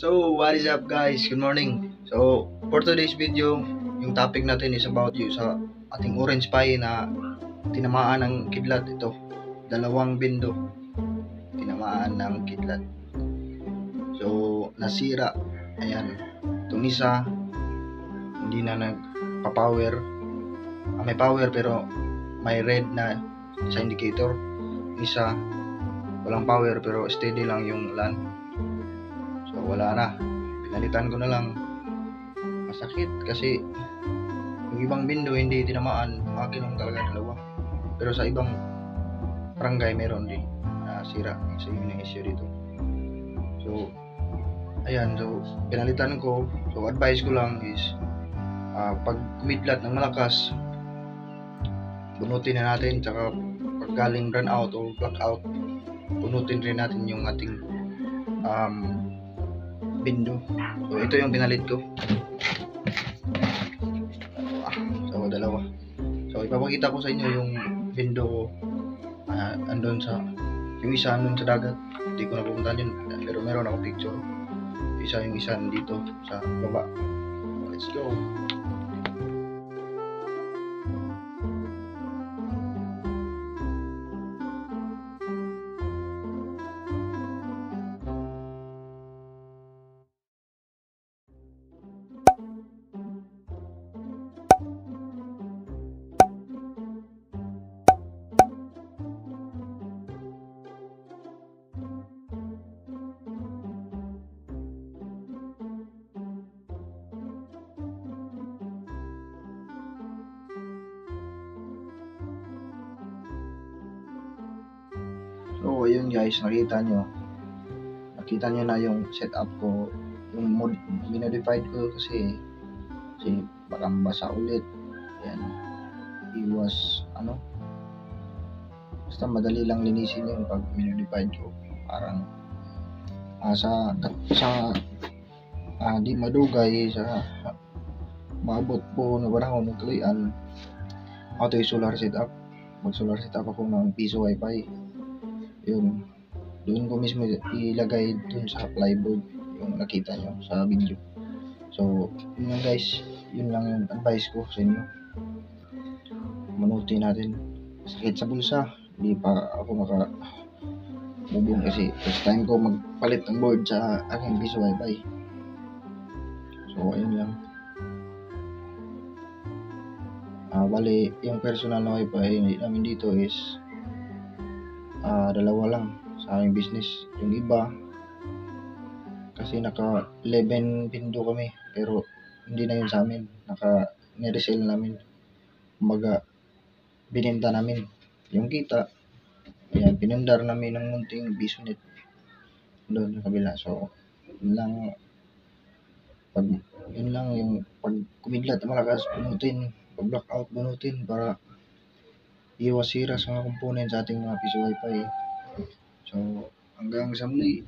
So, what is up guys? Good morning. So, for today's video, yung topic natin is about yung sa ating orange pie na tinamaan ng kidlat ito. Dalawang bindo tinamaan ng kidlat. So, nasira. Ayan. Itong isa, hindi na nagpa-power. May power pero may red na sa indicator. Isa, walang power pero steady lang yung LAN. So, wala na. Pinalitan ko na lang. Masakit kasi yung ibang bindo hindi tinamaan, akin lang talaga dalawa. Pero sa ibang barangay meron din na sira. So yun yung issue dito. So ayan, so pinalitan ko. So advice ko lang is pag kumidlat ng malakas, bunutin na natin. Tsaka pag galing run out o blackout, bunutin rin natin yung ating bindo. So ito yung pinalit ko. So dalawa. So ipapakita ko sa inyo yung window andun sa yung isa andun sa dagat. Hindi ko napupuntahan yun pero meron akong picture. Yung isa dito sa baba. Let's go. So ayun guys, nakita nyo na yung setup ko, yung minodified ko kasi baka mabasa ulit. Yan, iwas basta madali lang linisin yung pag minodified ko. Parang di madugay sa maabot po na panahon ng kalian. Ito yung solar setup. Mag solar setup ako ng piso wifi. Yun, doon ko mismo ilagay dun sa plyboard yung nakita nyo sa video. So yun lang guys, yun lang yung advice ko sa inyo. Manuti natin. Sakit sa bulsa, hindi pa ako mubong kasi first time ko magpalit ng board sa aking piso wifi. So ayun lang. Bali yung personal na wifi namin dito is dalawa lang sa aming business. Yung iba kasi naka 11 pindo kami pero hindi na yun sa amin, niresell namin, kumbaga binenta namin yung kita. Ayan, pinundar namin ng munting business doon sa kabila. So yun lang yung pag kumidlat na malakas, bunutin. Pag blackout, bunutin para iwas sira sa mga component sa ating mga piso wifi. So hanggang sa muli,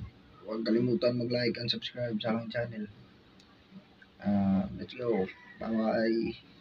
huwag kalimutan mag-like and subscribe sa aking channel. Let's go. Bye-bye.